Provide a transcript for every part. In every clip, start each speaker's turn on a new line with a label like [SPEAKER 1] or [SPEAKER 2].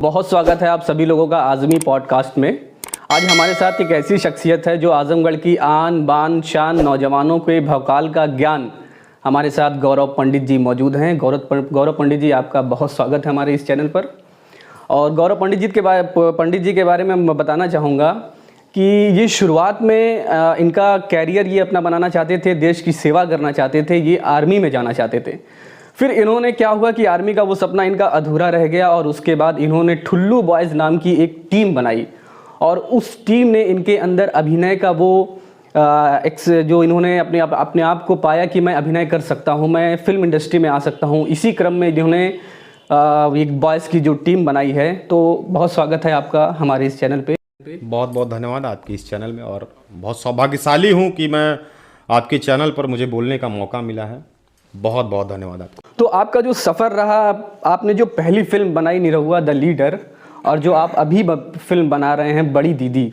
[SPEAKER 1] बहुत स्वागत है आप सभी लोगों का आज़मी पॉडकास्ट में। आज हमारे साथ एक ऐसी शख्सियत है जो आजमगढ़ की आन बान शान, नौजवानों के भौकाल का ज्ञान। हमारे साथ गौरव पंडित जी मौजूद हैं। गौरव पंडित जी, आपका बहुत स्वागत है हमारे इस चैनल पर। और गौरव पंडित जी के बारे में मैं बताना चाहूँगा कि ये शुरुआत में इनका कैरियर ये अपना बनाना चाहते थे, देश की सेवा करना चाहते थे, ये आर्मी में जाना चाहते थे। फिर इन्होंने क्या हुआ कि आर्मी का वो सपना इनका अधूरा रह गया और उसके बाद इन्होंने ठुल्लू बॉयज़ नाम की एक टीम बनाई और उस टीम ने इनके अंदर अभिनय का वो जो इन्होंने अपने आप को पाया कि मैं अभिनय कर सकता हूँ, मैं फिल्म इंडस्ट्री में आ सकता हूँ। इसी क्रम में इन्होंने एक बॉयज़ की जो टीम बनाई है। तो बहुत स्वागत है आपका हमारे इस चैनल पे।
[SPEAKER 2] बहुत बहुत धन्यवाद आपकी इस चैनल में, और बहुत सौभाग्यशाली हूँ कि मैं आपके चैनल पर मुझे बोलने का मौका मिला है। बहुत बहुत धन्यवाद आपको।
[SPEAKER 1] तो आपका जो सफ़र रहा, आपने जो पहली फिल्म बनाई निरहुआ द लीडर, और जो आप अभी फिल्म बना रहे हैं बड़ी दीदी,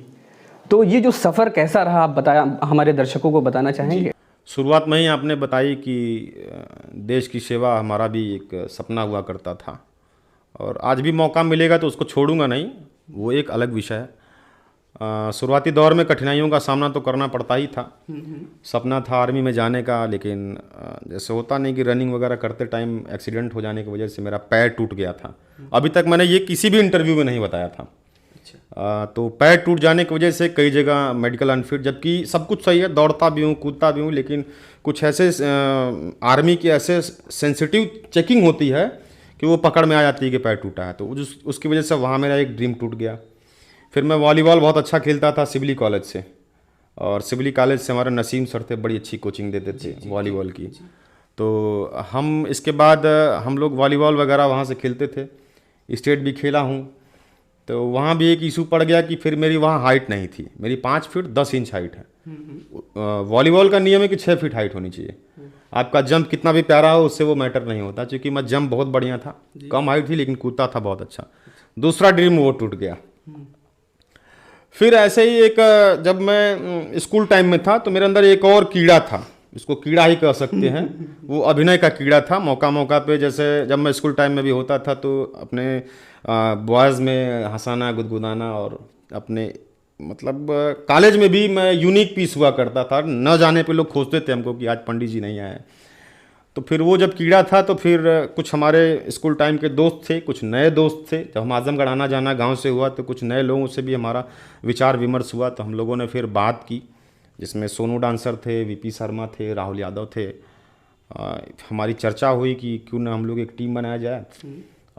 [SPEAKER 1] तो ये जो सफ़र कैसा रहा आप बताया, हमारे दर्शकों को बताना चाहेंगे?
[SPEAKER 2] शुरुआत में ही आपने बताई कि देश की सेवा हमारा भी एक सपना हुआ करता था, और आज भी मौका मिलेगा तो उसको छोड़ूंगा नहीं, वो एक अलग विषय है। शुरुआती दौर में कठिनाइयों का सामना तो करना पड़ता ही था। सपना था आर्मी में जाने का, लेकिन जैसे होता नहीं कि रनिंग वगैरह करते टाइम एक्सीडेंट हो जाने की वजह से मेरा पैर टूट गया था। अभी तक मैंने ये किसी भी इंटरव्यू में नहीं बताया था। तो पैर टूट जाने की वजह से कई जगह मेडिकल अनफिट, जबकि सब कुछ सही है, दौड़ता भी हूँ, कूदता भी हूँ, लेकिन कुछ ऐसे आर्मी की ऐसे सेंसिटिव चेकिंग होती है कि वो पकड़ में आ जाती है कि पैर टूटा है। तो उसकी वजह से वहाँ मेरा एक ड्रीम टूट गया। फिर मैं वॉलीबॉल बहुत अच्छा खेलता था सिवली कॉलेज से, और सिवली कॉलेज से हमारे नसीम सर थे, बड़ी अच्छी कोचिंग देते थे वॉलीबॉल की। तो हम इसके बाद हम लोग वॉलीबॉल वगैरह वहाँ से खेलते थे, स्टेट भी खेला हूँ। तो वहाँ भी एक इशू पड़ गया कि फिर मेरी वहाँ हाइट नहीं थी, मेरी 5 फीट 10 इंच हाइट है। वॉलीबॉल का नियम है कि 6 फीट हाइट होनी चाहिए। आपका जंप कितना भी प्यारा हो उससे वो मैटर नहीं होता, क्योंकि मैं जंप बहुत बढ़िया था, कम हाइट थी लेकिन कूदता था बहुत अच्छा। दूसरा ड्रीम वो टूट गया। फिर ऐसे ही एक, जब मैं स्कूल टाइम में था तो मेरे अंदर एक और कीड़ा था, इसको कीड़ा ही कह सकते हैं, वो अभिनय का कीड़ा था। मौका मौका पे, जैसे जब मैं स्कूल टाइम में भी होता था तो अपने बॉयज़ में हंसाना, गुदगुदाना, और अपने मतलब कॉलेज में भी मैं यूनिक पीस हुआ करता था। न जाने पे लोग खोजते थे हमको कि आज पंडित जी नहीं आए। तो फिर वो जब कीड़ा था तो फिर कुछ हमारे स्कूल टाइम के दोस्त थे, कुछ नए दोस्त थे। जब हम आजमगढ़ आना जाना गांव से हुआ तो कुछ नए लोगों से भी हमारा विचार विमर्श हुआ। तो हम लोगों ने फिर बात की, जिसमें सोनू डांसर थे, वीपी शर्मा थे, राहुल यादव थे। हमारी चर्चा हुई कि क्यों ना हम लोग एक टीम बनाया जाए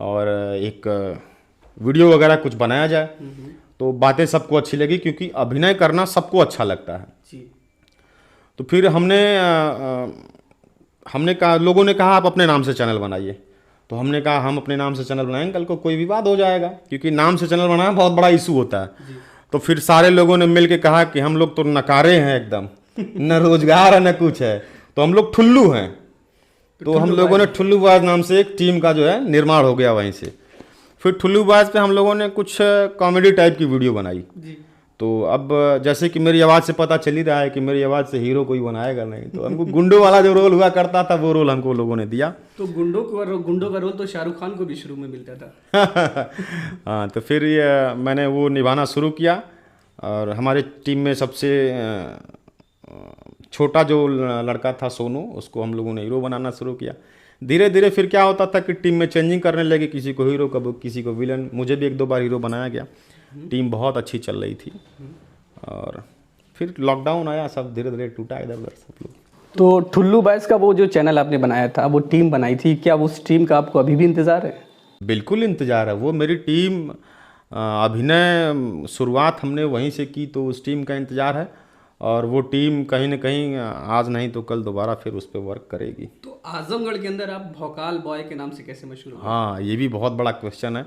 [SPEAKER 2] और एक वीडियो वगैरह कुछ बनाया जाए। तो बातें सबको अच्छी लगी, क्योंकि अभिनय करना सबको अच्छा लगता है। तो फिर हमने कहा, लोगों ने कहा आप अपने नाम से चैनल बनाइए। तो हमने कहा हम अपने नाम से चैनल बनाएंगे, कल को कोई विवाद हो जाएगा, क्योंकि नाम से चैनल बनाना बहुत बड़ा इशू होता है। तो फिर सारे लोगों ने मिल के कहा कि हम लोग तो नकारे हैं एकदम, न रोजगार है न कुछ है, तो हम लोग ठुल्लू हैं। तो हम लोगों ने ठुल्लू बॉयज़ नाम से एक टीम का जो है निर्माण हो गया वहीं से। फिर ठुल्लू बॉयज़ पे हम लोगों ने कुछ कॉमेडी टाइप की वीडियो बनाई। तो अब जैसे कि मेरी आवाज़ से पता चल ही रहा है कि मेरी आवाज़ से हीरो कोई बनाएगा नहीं, तो हमको गुंडों वाला जो रोल हुआ करता था वो रोल हमको लोगों ने दिया।
[SPEAKER 1] तो गुंडों का रोल तो शाहरुख खान को भी शुरू में मिलता था।
[SPEAKER 2] हाँ, तो फिर ये मैंने वो निभाना शुरू किया, और हमारे टीम में सबसे छोटा जो लड़का था सोनू, उसको हम लोगों ने हीरो बनाना शुरू किया। धीरे धीरे फिर क्या होता था कि टीम में चेंजिंग करने लगे, किसी को हीरो, कब किसी को विलन। मुझे भी 1-2 बार हीरो बनाया गया। टीम बहुत अच्छी चल रही थी, और फिर लॉकडाउन आया, सब धीरे धीरे टूटा इधर उधर सब लोग।
[SPEAKER 1] तो ठुल्लू बॉयज़ का वो जो चैनल आपने बनाया था, वो टीम बनाई थी, क्या उस टीम का आपको अभी भी इंतज़ार है?
[SPEAKER 2] बिल्कुल इंतज़ार है। वो मेरी टीम, अभिनय शुरुआत हमने वहीं से की, तो उस टीम का इंतज़ार है, और वो टीम कहीं ना कहीं आज नहीं तो कल दोबारा फिर उस पर वर्क करेगी।
[SPEAKER 1] तो आजमगढ़ के अंदर आप भौकाल बॉय के नाम से कैसे मशहूर हुए?
[SPEAKER 2] हाँ, ये भी बहुत बड़ा क्वेश्चन है।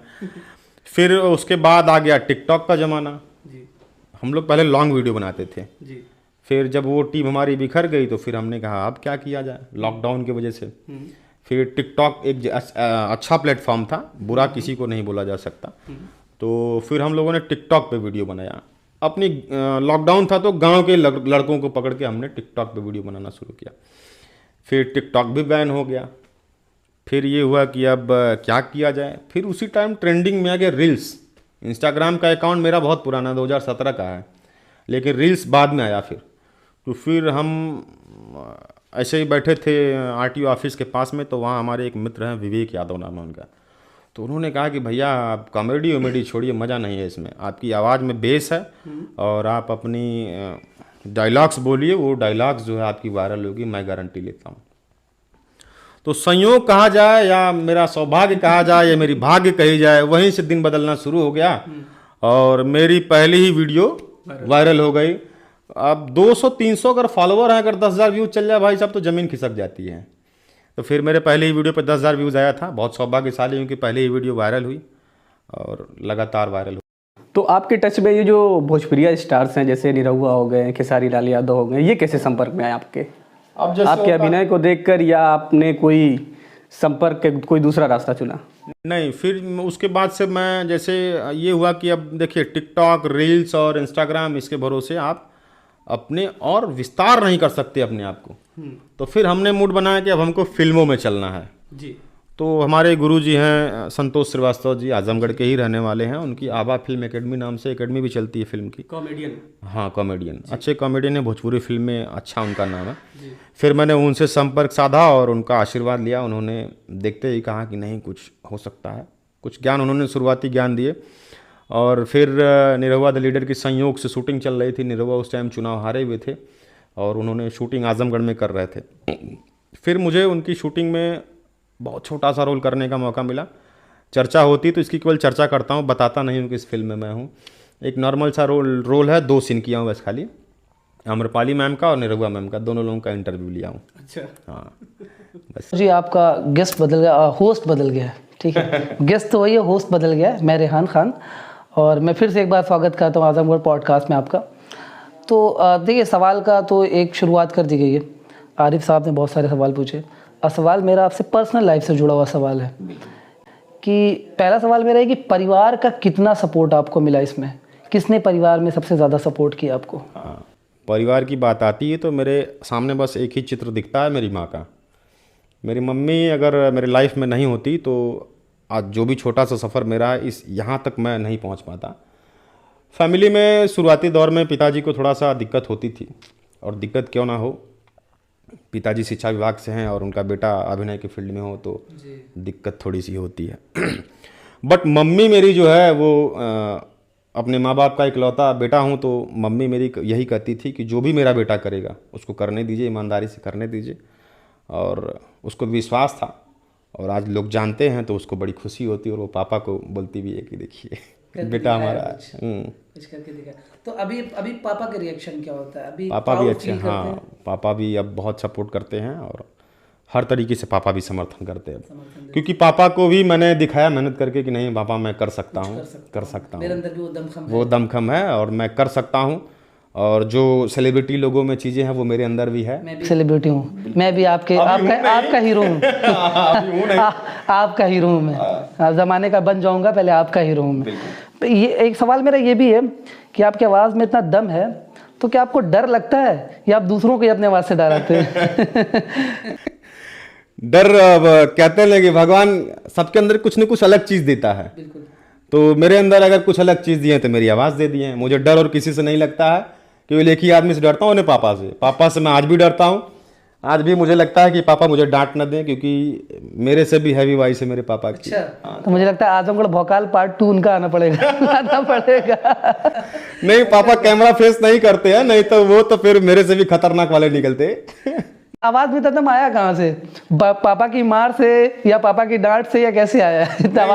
[SPEAKER 2] फिर उसके बाद आ गया टिकटॉक का ज़माना।
[SPEAKER 1] जी।
[SPEAKER 2] हम लोग पहले लॉन्ग वीडियो बनाते थे।
[SPEAKER 1] जी।
[SPEAKER 2] फिर जब वो टीम हमारी बिखर गई तो फिर हमने कहा अब क्या किया जाए, लॉकडाउन की वजह से। फिर टिकटॉक एक अच्छा प्लेटफॉर्म था, बुरा किसी को नहीं बोला जा सकता। तो फिर हम लोगों ने टिकटॉक पे वीडियो बनाया। अपनी लॉकडाउन था तो गांव के लड़कों को पकड़ के हमने टिकटॉक पे वीडियो बनाना शुरू किया। फिर टिकटॉक भी बैन हो गया। फिर ये हुआ कि अब क्या किया जाए। फिर उसी टाइम ट्रेंडिंग में आ गया रील्स। इंस्टाग्राम का अकाउंट मेरा बहुत पुराना 2017 का है, लेकिन रील्स बाद में आया फिर। तो फिर हम ऐसे ही बैठे थे आरटीओ ऑफिस के पास में, तो वहाँ हमारे एक मित्र हैं, विवेक यादव नाम है उनका। तो उन्होंने कहा कि भैया आप कॉमेडी वॉमेडी छोड़िए, मज़ा नहीं है इसमें, आपकी आवाज़ में बेस है और आप अपनी डायलॉग्स बोलिए, वो डायलॉग्स जो है आपकी वायरल होगी, मैं गारंटी लेता हूँ। तो संयोग कहा जाए या मेरा सौभाग्य कहा जाए या मेरी भाग्य कही जाए, वहीं से दिन बदलना शुरू हो गया और मेरी पहली ही वीडियो वायरल हो गई। अब 200-300 अगर फॉलोवर हैं, अगर 10,000 व्यूज चल जाए भाई साहब तो ज़मीन खिसक जाती है। तो फिर मेरे पहले ही वीडियो पर 10,000 व्यूज़ आया था। बहुत सौभाग्यशाली हूँ कि पहले ही वीडियो वायरल हुई और लगातार वायरल हुई।
[SPEAKER 1] तो आपके टच में ये जो भोजपुरिया स्टार्स हैं, जैसे निरहुआ हो गए, खेसारी लाल यादव हो गए, ये कैसे संपर्क में आए आपके?
[SPEAKER 2] अब जैसे
[SPEAKER 1] आपके अभिनय को देखकर या आपने कोई संपर्क के कोई दूसरा रास्ता चुना?
[SPEAKER 2] नहीं, फिर उसके बाद से मैं जैसे ये हुआ कि अब देखिए टिकटॉक, रील्स और इंस्टाग्राम, इसके भरोसे आप अपने और विस्तार नहीं कर सकते अपने आप को। तो फिर हमने मूड बनाया कि अब हमको फिल्मों में चलना है
[SPEAKER 1] जी।
[SPEAKER 2] तो हमारे गुरुजी हैं संतोष श्रीवास्तव जी, आजमगढ़ के ही रहने वाले हैं। उनकी आभा फिल्म एकेडमी नाम से एकेडमी भी चलती है फिल्म की।
[SPEAKER 1] कॉमेडियन?
[SPEAKER 2] हाँ, कॉमेडियन, अच्छे कॉमेडियन है, भोजपुरी फिल्म में अच्छा उनका नाम है। फिर मैंने उनसे संपर्क साधा और उनका आशीर्वाद लिया। उन्होंने देखते ही कहा कि नहीं, कुछ हो सकता है। कुछ ज्ञान उन्होंने शुरुआती ज्ञान दिए। और फिर निरहुआ द लीडर की संयोग से शूटिंग चल रही थी। निरहुआ उस टाइम चुनाव हारे हुए थे और उन्होंने शूटिंग आजमगढ़ में कर रहे थे। फिर मुझे उनकी शूटिंग में बहुत छोटा सा रोल करने का मौका मिला। चर्चा होती तो इसकी केवल चर्चा करता हूँ, बताता नहीं हूँ कि इस फिल्म में मैं हूँ। एक नॉर्मल सा रोल है, 2 सीन किया हूँ बस खाली। आम्रपाली मैम का और निरहुआ मैम का, दोनों लोगों का इंटरव्यू लिया हूँ।
[SPEAKER 1] अच्छा।
[SPEAKER 2] हाँ बस।
[SPEAKER 3] जी, आपका गेस्ट बदल गया, होस्ट बदल गया है, ठीक है। गेस्ट तो वही है, होस्ट बदल गया है। मैं रेहान खान और मैं फिर से एक बार स्वागत करता हूँ आजमगढ़ पॉडकास्ट में आपका। तो देखिए, सवाल का तो एक शुरुआत कर दी गई है। आरिफ साहब ने बहुत सारे सवाल पूछे और सवाल मेरा आपसे पर्सनल लाइफ से जुड़ा हुआ सवाल है कि पहला सवाल मेरा है कि परिवार का कितना सपोर्ट आपको मिला इसमें? किसने परिवार में सबसे ज़्यादा सपोर्ट किया आपको?
[SPEAKER 2] हाँ, परिवार की बात आती है तो मेरे सामने बस एक ही चित्र दिखता है, मेरी माँ का। मेरी मम्मी अगर मेरे लाइफ में नहीं होती तो आज जो भी छोटा सा सफ़र मेरा है इस यहाँ तक मैं नहीं पहुँच पाता। फैमिली में शुरुआती दौर में पिताजी को थोड़ा सा दिक्कत होती थी, और दिक्कत क्यों ना हो, पिताजी शिक्षा विभाग से हैं और उनका बेटा अभिनय की फील्ड में हो तो दिक्कत थोड़ी सी होती है। बट मम्मी मेरी जो है वो अपने माँ बाप का इकलौता बेटा हूँ, तो मम्मी मेरी यही कहती थी कि जो भी मेरा बेटा करेगा उसको करने दीजिए, ईमानदारी से करने दीजिए। और उसको विश्वास था और आज लोग जानते हैं तो उसको बड़ी खुशी होती है। और वो पापा को बोलती भी है कि देखिए बेटा हमारा
[SPEAKER 3] कुछ करके दिखा। तो अभी पापा का रिएक्शन क्या होता है? अभी
[SPEAKER 2] पापा भी अच्छे हैं। हाँ, पापा भी अब बहुत सपोर्ट करते हैं और हर तरीके से पापा भी समर्थन करते हैं। क्योंकि पापा को भी मैंने दिखाया मेहनत करके कि नहीं पापा मैं कर सकता हूँ, कर सकता हूँ।
[SPEAKER 3] मेरे अंदर भी
[SPEAKER 2] वो दमखम है और मैं कर सकता हूँ। और जो सेलिब्रिटी लोगों में चीज़ें हैं वो मेरे अंदर भी है।
[SPEAKER 3] मैं भी सेलिब्रिटी हूँ, मैं भी आपका हीरो हूँ। आपका हीरो हूँ मैं, ज़माने का बन जाऊँगा, पहले आपका हीरो हूँ मैं। ये एक सवाल मेरा ये भी है कि आपकी आवाज़ में इतना दम है तो क्या आपको डर लगता है या आप दूसरों को ही अपने आवाज़ से डराते हैं?
[SPEAKER 2] डर कहते हैं कि भगवान सबके अंदर कुछ न कुछ अलग चीज़ देता है। तो मेरे अंदर अगर कुछ अलग चीज़ दी है तो मेरी आवाज़ दे दी है। मुझे डर और किसी से नहीं लगता है, केवल एक ही आदमी से डरता हूँ, उन्हें पापा से। पापा से मैं आज भी डरता हूँ। आज भी मुझे लगता है कि पापा मुझे डांट न दें, क्योंकि मेरे से भी हैवी वॉइस है मेरे पापा की।
[SPEAKER 3] अच्छा, तो मुझे लगता है आजमगढ़ भौकाल पार्ट 2 उनका आना पड़ेगा।
[SPEAKER 2] नहीं, पापा कैमरा फेस नहीं करते हैं, नहीं तो वो तो फिर मेरे से भी खतरनाक वाले निकलते।
[SPEAKER 3] आवाज में दम आया कहाँ से? पापा की मार से या पापा की डांट से या कैसे आया?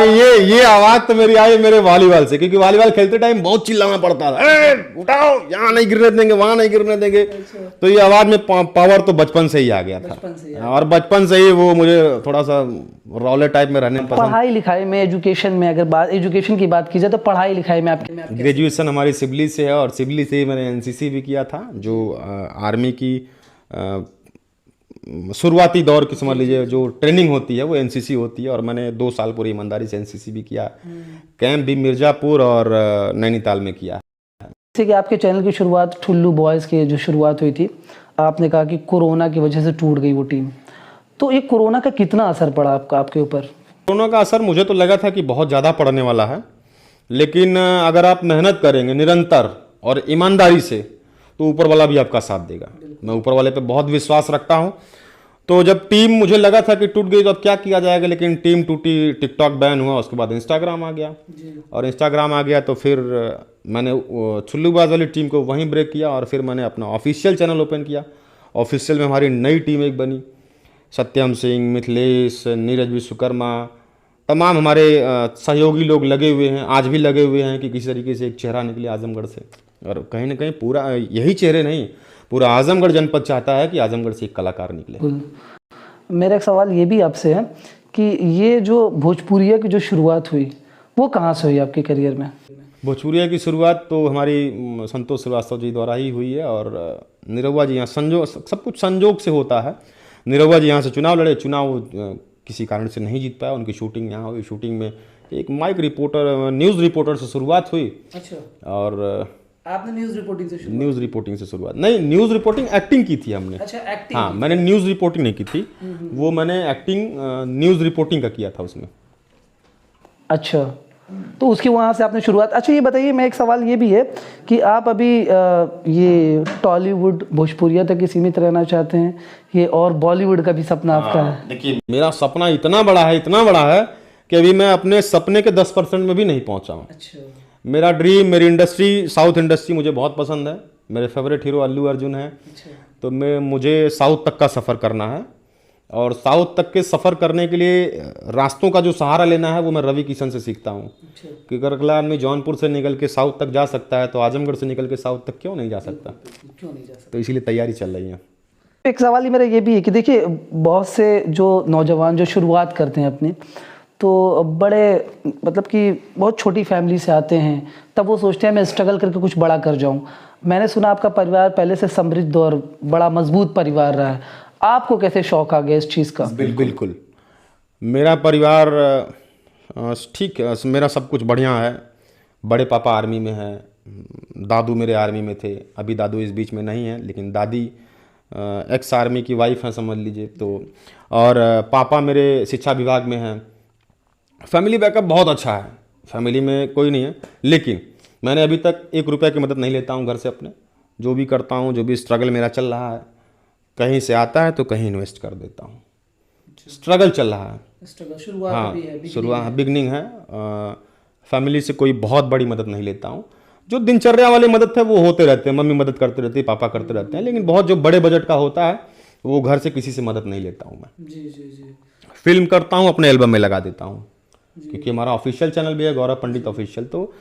[SPEAKER 2] ये आवाज तो मेरी आई मेरे वॉलीबॉल से, क्योंकि वॉलीबॉल खेलते टाइम बहुत चिल्लाना पड़ता था, उठाओ, यहाँ नहीं गिरने देंगे, वहां नहीं गिरने देंगे। तो ये आवाज में पावर तो बचपन से ही आ गया था। और बचपन से ही वो मुझे थोड़ा सा रौले टाइप में रहने पसंद।
[SPEAKER 3] पढ़ाई लिखाई में, एजुकेशन में, अगर एजुकेशन की बात की जाए तो पढ़ाई लिखाई में आपके
[SPEAKER 2] ग्रेजुएशन हमारी सिवली से है और सिवली से ही मैंने एनसीसी भी किया था, जो आर्मी की शुरुआती दौर की समझ लीजिए जो ट्रेनिंग होती है वो एनसीसी होती है। और मैंने 2 साल पूरी ईमानदारी से एनसीसी भी किया, कैंप भी मिर्ज़ापुर और नैनीताल में किया।
[SPEAKER 3] जैसे कि आपके चैनल की शुरुआत ठुल्लू बॉयज़ की जो शुरुआत हुई थी, आपने कहा कि कोरोना की वजह से टूट गई वो टीम, तो ये कोरोना का कितना असर पड़ा आपके ऊपर?
[SPEAKER 2] कोरोना का असर मुझे तो लगा था कि बहुत ज़्यादा पड़ने वाला है, लेकिन अगर आप मेहनत करेंगे निरंतर और ईमानदारी से तो ऊपर वाला भी आपका साथ देगा। मैं ऊपर वाले पे बहुत विश्वास रखता हूँ। तो जब टीम, मुझे लगा था कि टूट गई तो अब क्या किया जाएगा, लेकिन टीम टूटी, टिकटॉक बैन हुआ, उसके बाद इंस्टाग्राम आ गया। और इंस्टाग्राम आ गया तो फिर मैंने छुल्लूबाज वाली टीम को वहीं ब्रेक किया और फिर मैंने अपना ऑफिशियल चैनल ओपन किया। ऑफिशियल में हमारी नई टीम एक बनी, सत्यम सिंह, मिथिलेश, नीरज विश्वकर्मा, तमाम हमारे सहयोगी लोग लगे हुए हैं, आज भी लगे हुए हैं कि किसी तरीके से एक चेहरा निकले आजमगढ़ से। और कहीं ना कहीं पूरा यही चेहरे नहीं, पूरा आजमगढ़ जनपद चाहता है कि आजमगढ़ से एक कलाकार निकले।
[SPEAKER 3] मेरा एक सवाल ये भी आपसे है कि ये जो भोजपुरिया की जो शुरुआत हुई वो कहाँ से हुई आपके करियर में?
[SPEAKER 2] भोजपुरिया की शुरुआत तो हमारी संतोष श्रीवास्तव जी द्वारा ही हुई है। और निरहुआ जी यहाँ संजोग, सब कुछ संजोग से होता है। निरहुआ जी यहाँ से चुनाव लड़े, चुनाव किसी कारण से नहीं जीत पाया, उनकी शूटिंग यहाँ हुई। शूटिंग में एक माइक रिपोर्टर, न्यूज़ रिपोर्टर से शुरुआत हुई।
[SPEAKER 3] अच्छा,
[SPEAKER 2] और
[SPEAKER 3] आपने न्यूज़ रिपोर्टिंग से
[SPEAKER 2] न्यूज़ रिपोर्टिंग से शुरुआत नहीं, न्यूज़ रिपोर्टिंग एक्टिंग की थी हमने।
[SPEAKER 3] अच्छा, एक्टिंग।
[SPEAKER 2] हाँ, मैंने न्यूज़ रिपोर्टिंग नहीं की थी, वो मैंने एक्टिंग न्यूज़ रिपोर्टिंग का किया था उसमें।
[SPEAKER 3] अच्छा, तो उसकी वहाँ से आपने शुरुआत। अच्छा, ये बताइए, मैं एक सवाल ये भी है कि आप अभी ये टॉलीवुड भोजपुरिया तक ही सीमित रहना चाहते हैं, ये और बॉलीवुड का भी सपना आपका है?
[SPEAKER 2] देखिए, मेरा सपना इतना बड़ा है कि अभी मैं अपने सपने के 10% में भी नहीं पहुंचा हूँ।
[SPEAKER 3] अच्छा,
[SPEAKER 2] मेरा ड्रीम, मेरी इंडस्ट्री, साउथ इंडस्ट्री मुझे बहुत पसंद है। मेरे फेवरेट हीरो अल्लू अर्जुन है। तो मुझे साउथ तक का सफ़र करना है। और साउथ तक के सफ़र करने के लिए रास्तों का जो सहारा लेना है वो मैं रवि किशन से सीखता हूँ। कि अगर अगला आदमी जौनपुर से निकल के साउथ तक जा सकता है तो आजमगढ़ से निकल के साउथ तक क्यों नहीं जा सकता? तो इसीलिए तैयारी चल रही है।
[SPEAKER 3] एक सवाल ही मेरा ये भी है कि देखिए, बहुत से जो नौजवान जो शुरुआत करते हैं अपनी, तो बड़े मतलब कि बहुत छोटी फैमिली से आते हैं, तब वो सोचते हैं मैं स्ट्रगल करके कुछ बड़ा कर जाऊं। मैंने सुना आपका परिवार पहले से समृद्ध और बड़ा मजबूत परिवार रहा है, आपको कैसे शौक आ गया इस चीज़ का?
[SPEAKER 2] बिल्कुल, मेरा परिवार ठीक है, मेरा सब कुछ बढ़िया है। बड़े पापा आर्मी में हैं, दादू मेरे आर्मी में थे, अभी दादू इस बीच में नहीं है, लेकिन दादी एक्स आर्मी की वाइफ हैं समझ लीजिए। तो और पापा मेरे शिक्षा विभाग में हैं। फैमिली बैकअप बहुत अच्छा है, फैमिली में कोई नहीं है। लेकिन मैंने अभी तक 1 रुपये की मदद नहीं लेता हूँ घर से अपने। जो भी करता हूँ, जो भी स्ट्रगल मेरा चल रहा है, कहीं से आता है तो कहीं इन्वेस्ट कर देता हूँ। स्ट्रगल चल रहा है,
[SPEAKER 3] शुरुआत
[SPEAKER 2] हाँ, शुरुआत बिगनिंग है। फैमिली से कोई बहुत बड़ी मदद नहीं लेता हूँ। जो दिनचर्या वाली मदद है वो होते रहते हैं, मम्मी मदद करते रहती है, पापा करते रहते हैं। लेकिन बहुत जो बड़े बजट का होता है वो घर से किसी से मदद नहीं लेता हूँ मैं।
[SPEAKER 3] जी।
[SPEAKER 2] फिल्म करता हूँ, अपने एल्बम में लगा देता हूँ, क्योंकि हमारा ऑफिशियल चैनल भी है गौरव पंडित ऑफिशियल। तो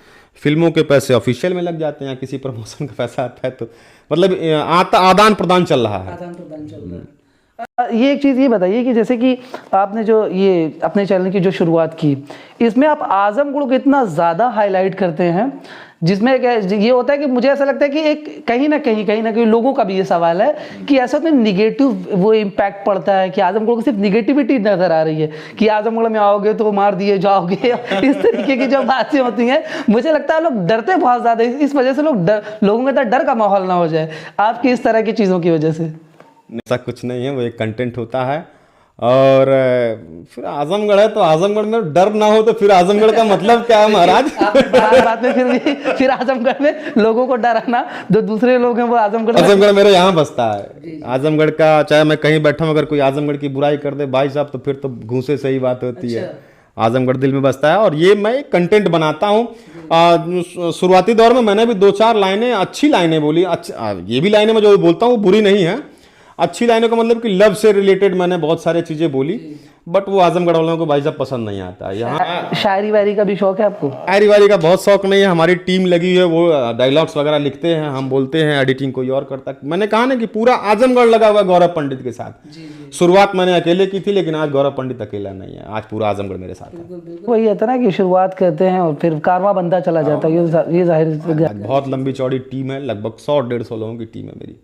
[SPEAKER 2] फिल्मों के पैसे ऑफिशियल में लग जाते हैं, किसी प्रमोशन का पैसा आता है तो मतलब आदान प्रदान चल रहा है।
[SPEAKER 3] ये एक चीज़ ये बताइए कि जैसे कि आपने जो ये अपने चैनल की जो शुरुआत की, इसमें आप आजमगढ़ को इतना ज़्यादा हाईलाइट करते हैं, जिसमें ये होता है कि मुझे ऐसा लगता है कि एक कहीं ना कहीं लोगों का भी ये सवाल है कि ऐसा तो निगेटिव वो इम्पैक्ट पड़ता है कि आजमगढ़ को सिर्फ निगेटिविटी नज़र आ रही है कि आजमगढ़ में आओगे तो मार दिए जाओगे, इस तरीके की जो बातें होती हैं। मुझे लगता है लोग डरते बहुत ज़्यादा, इस वजह से लोगों के अंदर डर का माहौल ना हो जाए आपकी इस तरह की चीज़ों की वजह से।
[SPEAKER 2] ऐसा कुछ नहीं है, वो एक कंटेंट होता है। और फिर आजमगढ़ है तो आजमगढ़ में डर ना हो तो फिर आजमगढ़ का मतलब क्या है महाराज?
[SPEAKER 3] बात में फिर आजमगढ़ में लोगों को डराना, जो दूसरे लोग हैं वो
[SPEAKER 2] आजमगढ़ मेरे यहाँ बसता है। आजमगढ़ का चाहे मैं कहीं बैठा हूँ, अगर कोई आजमगढ़ की बुराई कर दे भाई साहब तो फिर तो घूसे से ही बात होती है। आजमगढ़ दिल में बसता है और ये मैं एक कंटेंट बनाता हूँ। शुरुआती दौर में मैंने भी 2-4 लाइनें, अच्छी लाइनें बोली। अच्छा, ये भी लाइनें मैं जो बोलता हूँ बुरी नहीं है, अच्छी लाइनों का मतलब कि लव से रिलेटेड मैंने बहुत सारी चीज़ें बोली, बट वो आजमगढ़ वालों को भाई साहब पसंद नहीं आता है। यहाँ
[SPEAKER 3] शायरी वायरी का भी शौक है आपको?
[SPEAKER 2] शायरी वायरी का बहुत शौक नहीं है, हमारी टीम लगी है, वो डायलॉग्स वगैरह लिखते हैं, हम बोलते हैं, एडिटिंग कोई और करता है। मैंने कहा ना कि पूरा आजमगढ़ लगा हुआ है गौरव पंडित के साथ। शुरुआत मैंने अकेले की थी, लेकिन आज गौरव पंडित अकेला नहीं है, आज पूरा आजमगढ़ मेरे साथ है।
[SPEAKER 3] वही है ना कि शुरुआत करते हैं और फिर कारवां बनता चला जाता है, ये जाहिर।
[SPEAKER 2] बहुत लंबी चौड़ी टीम है, लगभग 100-150 लोगों की टीम है मेरी।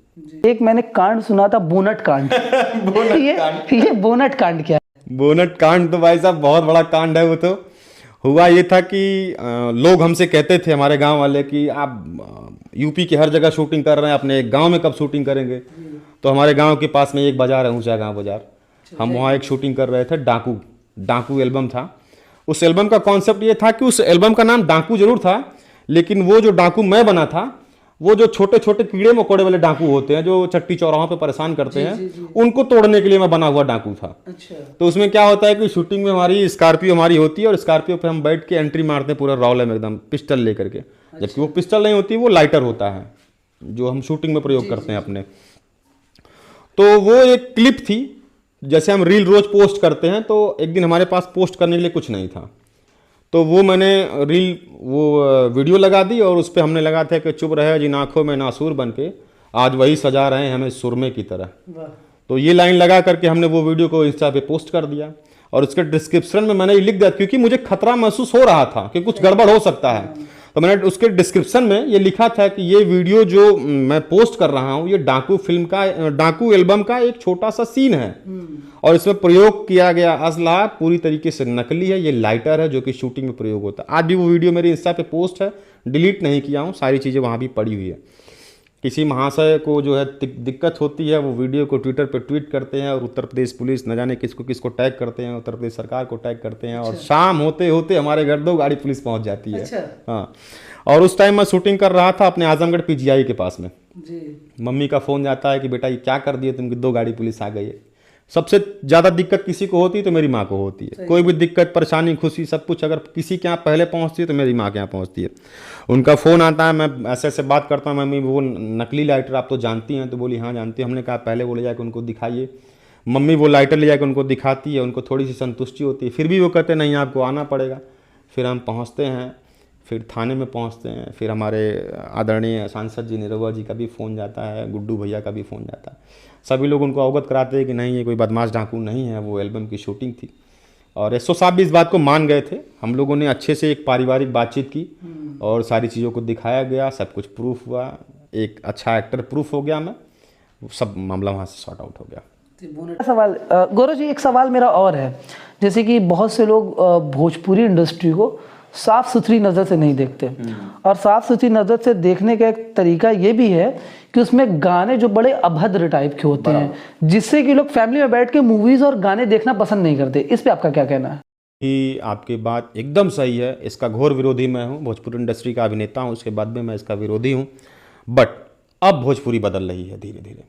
[SPEAKER 3] एक मैंने कांड सुना था, बोनट कांड। ये बोनट कांड क्या है?
[SPEAKER 2] बोनट कांड तो भाई साहब बहुत बड़ा कांड है। वो तो हुआ ये था कि लोग हमसे कहते थे, हमारे गांव वाले, कि आप यूपी की हर जगह शूटिंग कर रहे हैं, अपने गांव में कब शूटिंग करेंगे? तो हमारे गांव के पास में एक बाजार है, ऊंचा गांव बाजार। हम वहाँ एक शूटिंग कर रहे थे, डाकू एल्बम था। उस एल्बम का कॉन्सेप्ट ये था कि उस एल्बम का नाम डाकू जरूर था, लेकिन वो जो डाकू मैं बना था, वो जो छोटे छोटे कीड़े मकोड़े वाले डाकू होते हैं जो चट्टी चौराहों पे परेशान करते हैं, उनको तोड़ने के लिए मैं बना हुआ डाकू था।
[SPEAKER 3] अच्छा।
[SPEAKER 2] तो उसमें क्या होता है कि शूटिंग में हमारी स्कॉर्पियो हमारी होती है और स्कॉर्पियो पे हम बैठ के एंट्री मारते हैं पूरा रौले में एकदम पिस्टल लेकर के। जबकि वो पिस्टल नहीं होती, वो लाइटर होता है जो हम शूटिंग में प्रयोग करते हैं अपने। तो वो एक क्लिप थी, जैसे हम रील रोज पोस्ट करते हैं, तो एक दिन हमारे पास पोस्ट करने के लिए कुछ नहीं था, तो वो मैंने वीडियो लगा दी और उस पर हमने लगा था कि चुप रहे जिन आंखों में नासूर बन के, आज वही सजा रहे हैं हमें सुरमे की तरह। तो ये लाइन लगा करके हमने वो वीडियो को इंस्टा पे पोस्ट कर दिया और उसके डिस्क्रिप्शन में मैंने ये लिख दिया, क्योंकि मुझे खतरा महसूस हो रहा था कि कुछ गड़बड़ हो सकता है। तो मैंने उसके डिस्क्रिप्शन में ये लिखा था कि ये वीडियो जो मैं पोस्ट कर रहा हूँ, ये डाकू एल्बम का एक छोटा सा सीन है और इसमें प्रयोग किया गया असला पूरी तरीके से नकली है। ये लाइटर है जो कि शूटिंग में प्रयोग होता है। आज भी वो वीडियो मेरी इंस्टा पे पोस्ट है, डिलीट नहीं किया हूँ, सारी चीज़ें वहाँ भी पड़ी हुई है। किसी महाशय को जो है दिक्कत होती है, वो वीडियो को ट्विटर पे ट्वीट करते हैं और उत्तर प्रदेश पुलिस न जाने किसको किसको टैग करते हैं, उत्तर प्रदेश सरकार को टैग करते हैं और शाम होते होते हमारे घर 2 गाड़ी पुलिस पहुंच जाती है।
[SPEAKER 3] अच्छा।
[SPEAKER 2] हाँ, और उस टाइम मैं शूटिंग कर रहा था अपने आजमगढ़ पीजीआई के पास में।
[SPEAKER 3] जी।
[SPEAKER 2] मम्मी का फ़ोन जाता है कि बेटा ये क्या कर दिए तुम, 2 गाड़ी पुलिस आ गई है। सबसे ज़्यादा दिक्कत किसी को होती है तो मेरी माँ को होती है। कोई भी दिक्कत परेशानी खुशी सब कुछ अगर किसी के यहाँ पहले पहुँचती है तो मेरी माँ के यहाँ पहुँचती है। उनका फ़ोन आता है, मैं ऐसे ऐसे बात करता हूँ, मम्मी वो नकली लाइटर आप तो जानती हैं? तो बोली हाँ जानती हूँ। हमने कहा पहले वो ले जाकर उनको दिखाइए। मम्मी वो लाइटर ले जाकर उनको दिखाती है, उनको थोड़ी सी संतुष्टि होती है, फिर भी वो कहते नहीं आपको आना पड़ेगा। फिर हम पहुँचते हैं, फिर थाने में पहुँचते हैं, फिर हमारे आदरणीय सांसद जी निरहुआ जी का भी फ़ोन जाता है, गुड्डू भैया का भी फ़ोन जाता है। सभी लोग उनको अवगत कराते हैं कि नहीं ये कोई बदमाश डाकू नहीं है, वो एल्बम की शूटिंग थी। और एसओ साहब भी इस बात को मान गए थे। हम लोगों ने अच्छे से एक पारिवारिक बातचीत की और सारी चीज़ों को दिखाया गया, सब कुछ प्रूफ हुआ, एक अच्छा एक्टर प्रूफ हो गया मैं, सब मामला वहाँ से सॉर्ट आउट हो गया।
[SPEAKER 3] सवाल गौरव जी, एक सवाल मेरा और है, जैसे कि बहुत से लोग भोजपुरी इंडस्ट्री को साफ सुथरी नज़र से नहीं देखते और साफ सुथरी नज़र से देखने का एक तरीका ये भी है कि उसमें गाने जो बड़े अभद्र टाइप के होते हैं, जिससे कि लोग फैमिली में बैठ के मूवीज़ और गाने देखना पसंद नहीं करते। इस पे आपका क्या कहना है?
[SPEAKER 2] कि आपकी बात एकदम सही है, इसका घोर विरोधी मैं हूँ। भोजपुरी इंडस्ट्री का अभिनेता हूँ, उसके बाद में मैं इसका विरोधी हूँ। बट अब भोजपुरी बदल रही है धीरे धीरे।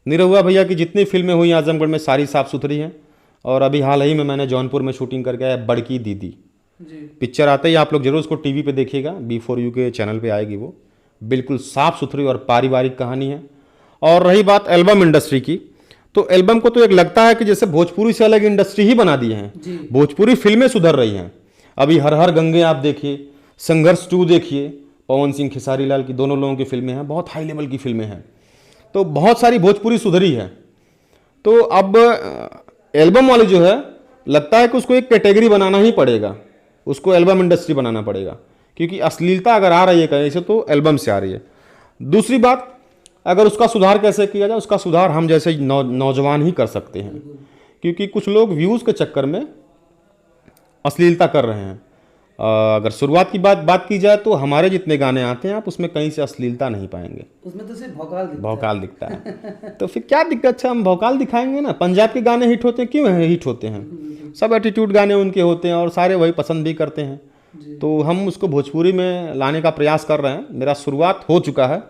[SPEAKER 2] निरहुआ भैया की जितनी फिल्में हुई आजमगढ़ में सारी साफ़ सुथरी हैं। और अभी हाल ही में मैंने जौनपुर में शूटिंग करके आया बड़की दीदी पिक्चर आते ही आप लोग जरूर उसको टीवी पे देखिएगा, B4U के चैनल पे आएगी। वो बिल्कुल साफ़ सुथरी और पारिवारिक कहानी है। और रही बात एल्बम इंडस्ट्री की, तो एल्बम को तो एक लगता है कि जैसे भोजपुरी से अलग इंडस्ट्री ही बना दी हैं। भोजपुरी फिल्में सुधर रही हैं। अभी हर हर गंगे आप देखिए, संघर्ष 2 देखिए, पवन सिंह खेसारी लाल की दोनों लोगों की फिल्में हैं, बहुत हाई लेवल की फिल्में हैं। तो बहुत सारी भोजपुरी सुधरी है। तो अब एल्बम वाली जो है, लगता है कि उसको एक कैटेगरी बनाना ही पड़ेगा, उसको एल्बम इंडस्ट्री बनाना पड़ेगा, क्योंकि अश्लीलता अगर आ रही है कहीं से तो एल्बम से आ रही है। दूसरी बात, अगर उसका सुधार कैसे किया जाए, उसका सुधार हम जैसे नौजवान ही कर सकते हैं, क्योंकि कुछ लोग व्यूज़ के चक्कर में अश्लीलता कर रहे हैं। अगर शुरुआत की बात की जाए तो हमारे जितने गाने आते हैं आप उसमें कहीं से अश्लीलता नहीं पाएंगे,
[SPEAKER 3] उसमें तो सिर्फ
[SPEAKER 2] भौकाल दिखता है। तो फिर क्या दिक्कत है, हम भौकाल दिखाएंगे ना। पंजाब के गाने हिट होते हैं, क्यों हिट होते हैं? सब एटीट्यूड गाने उनके होते हैं और सारे वही पसंद भी करते हैं। तो हम उसको भोजपुरी में लाने का प्रयास कर रहे हैं। मेरा शुरुआत हो चुका है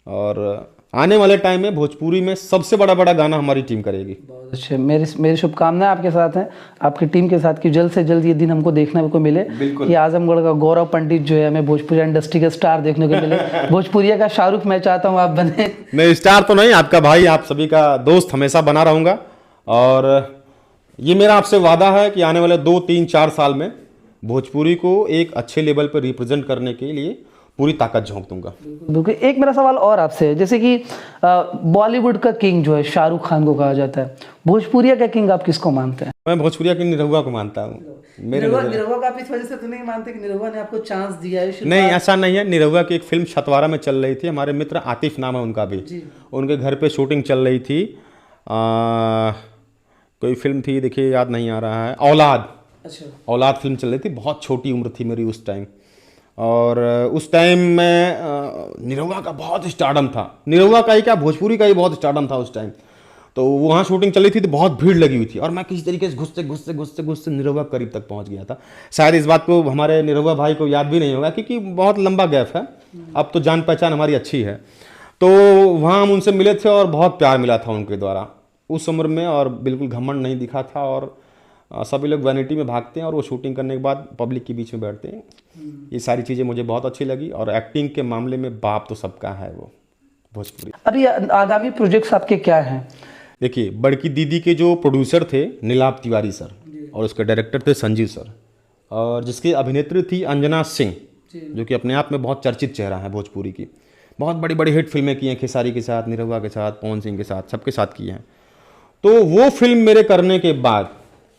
[SPEAKER 2] और आने वाले टाइम में भोजपुरी में सबसे बड़ा गाना हमारी टीम करेगी।
[SPEAKER 3] बहुत अच्छे, मेरी शुभकामनाएं आपके साथ हैं, आपकी टीम के साथ, कि जल्द से जल्द ये दिन हमको देखने को मिले कि आजमगढ़ का गौरव पंडित जो है हमें भोजपुरी इंडस्ट्री के स्टार देखने को मिले। भोजपुरिया का शाहरुख मैं चाहता हूँ आप बने।
[SPEAKER 2] नहीं, स्टार तो नहीं, आपका भाई, आप सभी का दोस्त हमेशा बना रहूँगा। और ये मेरा आपसे वादा है कि आने वाले 2, 3, 4 साल में भोजपुरी को एक अच्छे लेवल पर रिप्रेजेंट करने के लिए पूरी ताकत झोंक दूंगा।
[SPEAKER 3] बिल्कुल। एक मेरा सवाल और आपसे है, जैसे कि बॉलीवुड का किंग जो है शाहरुख खान को कहा जाता है, भोजपुरिया का किंग आप किसको मानते हैं?
[SPEAKER 2] मैं भोजपुरिया के निरहुआ को मानता हूँ।
[SPEAKER 3] निरहुआ का आप इस वजह से तो नहीं मानते कि निरहुआ ने आपको चांस दिया है?
[SPEAKER 2] नहीं, ऐसा नहीं है। निरहुआ की एक फिल्म छतवारा में चल रही थी, हमारे मित्र आतिफ नाम है उनका भी, उनके घर पे शूटिंग चल रही थी। कोई फिल्म थी, देखिए याद नहीं आ रहा है, औलाद। अच्छा, औलाद फिल्म चल रही थी। बहुत छोटी उम्र थी मेरी उस टाइम, और उस टाइम में निरहुआ का बहुत स्टारडम था। निरहुआ का ही क्या, भोजपुरी का ही बहुत स्टारडम था उस टाइम। तो वहाँ शूटिंग चल रही थी तो बहुत भीड़ लगी हुई थी और मैं किसी तरीके से घुसते निरहुआ करीब तक पहुँच गया था। शायद इस बात को हमारे निरहुआ भाई को याद भी नहीं होगा क्योंकि बहुत लंबा गैप है, अब तो जान पहचान हमारी अच्छी है। तो वहाँ हम उनसे मिले थे और बहुत प्यार मिला था उनके द्वारा उस उम्र में, और बिल्कुल घमंड नहीं दिखा था। और सभी लोग वैनिटी में भागते हैं और वो शूटिंग करने के बाद पब्लिक के बीच में बैठते हैं। ये सारी चीज़ें मुझे बहुत अच्छी लगी। और एक्टिंग के मामले में बाप तो सबका है वो भोजपुरी।
[SPEAKER 3] अभी आगामी प्रोजेक्ट्स आपके क्या हैं?
[SPEAKER 2] देखिए, बड़की दीदी के जो प्रोड्यूसर थे नीलाभ तिवारी सर और उसके डायरेक्टर थे संजीव सर, और जिसकी अभिनेत्री थी अंजना सिंह, जो कि अपने आप में बहुत चर्चित चेहरा है भोजपुरी की। बहुत बड़ी बड़ी हिट फिल्में की हैं, खेसारी के साथ, निरहुआ के साथ, पवन सिंह के साथ, सबके साथ की हैं। तो वो फिल्म मेरे करने के बाद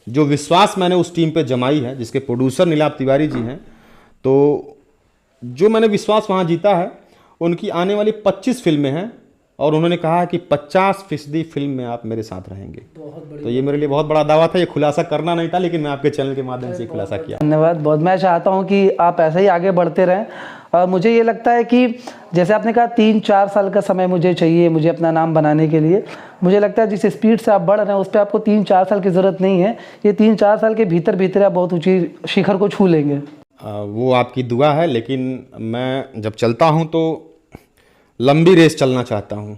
[SPEAKER 2] जो विश्वास मैंने उस टीम पे जमाई है, जिसके प्रोड्यूसर नीलाभ तिवारी जी हैं, तो जो मैंने विश्वास वहाँ जीता है, उनकी आने वाली 25 फिल्में हैं और उन्होंने कहा है कि 50% फिल्म में आप मेरे साथ रहेंगे। तो ये मेरे लिए बहुत बड़ा दावा था। ये खुलासा करना नहीं था, लेकिन मैं आपके चैनल के माध्यम से खुलासा किया।
[SPEAKER 3] धन्यवाद बहुत। मैं चाहता हूँ कि आप ऐसे ही आगे बढ़ते रहें। और मुझे ये लगता है कि जैसे आपने कहा 3-4 साल का समय मुझे चाहिए मुझे अपना नाम बनाने के लिए, मुझे लगता है जिस स्पीड से आप बढ़ रहे हैं उस पर आपको 3-4 साल की ज़रूरत नहीं है। ये 3-4 साल के भीतर आप बहुत ऊंची शिखर को छू लेंगे।
[SPEAKER 2] वो आपकी दुआ है, लेकिन मैं जब चलता हूँ तो लंबी रेस चलना चाहता हूँ,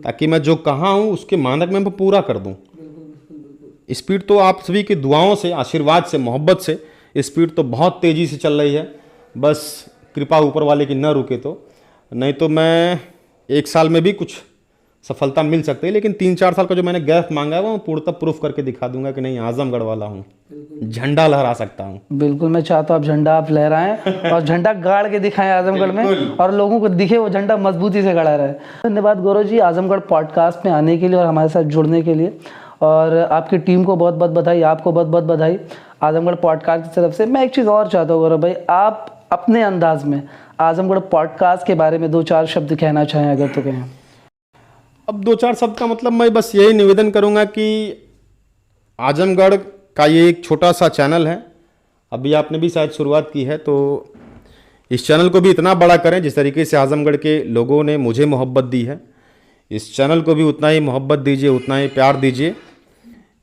[SPEAKER 2] ताकि मैं जो कहा हूँ उसके मानक में मैं पूरा कर दूँ। स्पीड तो आप सभी की दुआओं से, आशीर्वाद से, मोहब्बत से स्पीड तो बहुत तेज़ी से चल रही है। बस कृपा ऊपर वाले की न रुके तो, नहीं तो मैं 1 साल में भी कुछ सफलता मिल सकती है, लेकिन 3-4 साल का जो मैंने गैप मांगा है वो मैं पूर्णतः प्रूफ करके दिखा दूंगा कि नहीं, आजमगढ़ वाला हूँ, झंडा लहरा सकता हूँ।
[SPEAKER 3] बिल्कुल, मैं चाहता हूँ आप झंडा आप लहराएं और झंडा गाड़ के दिखाएं आजमगढ़ में, और लोगों को दिखे वो झंडा मजबूती से गड़ा रहे। धन्यवाद गौरव जी आजमगढ़ पॉडकास्ट में आने के लिए और हमारे साथ जुड़ने के लिए। और आपकी टीम को बहुत बहुत बधाई, आपको बहुत बहुत बधाई आजमगढ़ पॉडकास्ट की तरफ से। मैं एक चीज़ और चाहता हूँ गौरव भाई, आप अपने अंदाज में आजमगढ़ पॉडकास्ट के बारे में 2-4 शब्द कहना चाहें अगर तो कहें।
[SPEAKER 2] अब 2-4 शब्द का मतलब मैं बस यही निवेदन करूंगा कि आजमगढ़ का ये एक छोटा सा चैनल है, अभी आपने भी शायद शुरुआत की है, तो इस चैनल को भी इतना बड़ा करें जिस तरीके से आजमगढ़ के लोगों ने मुझे मोहब्बत दी है। इस चैनल को भी उतना ही मोहब्बत दीजिए, उतना ही प्यार दीजिए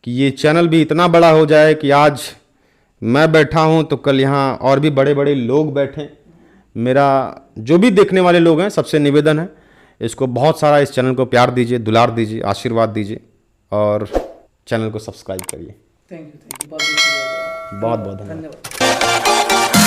[SPEAKER 2] कि ये चैनल भी इतना बड़ा हो जाए कि आज मैं बैठा हूँ तो कल यहाँ और भी बड़े बड़े लोग बैठें। मेरा जो भी देखने वाले लोग हैं सबसे निवेदन है, इसको बहुत सारा इस चैनल को प्यार दीजिए, दुलार दीजिए, आशीर्वाद दीजिए और चैनल को सब्सक्राइब करिए।
[SPEAKER 3] थैंक यू
[SPEAKER 2] बहुत बहुत धन्यवाद।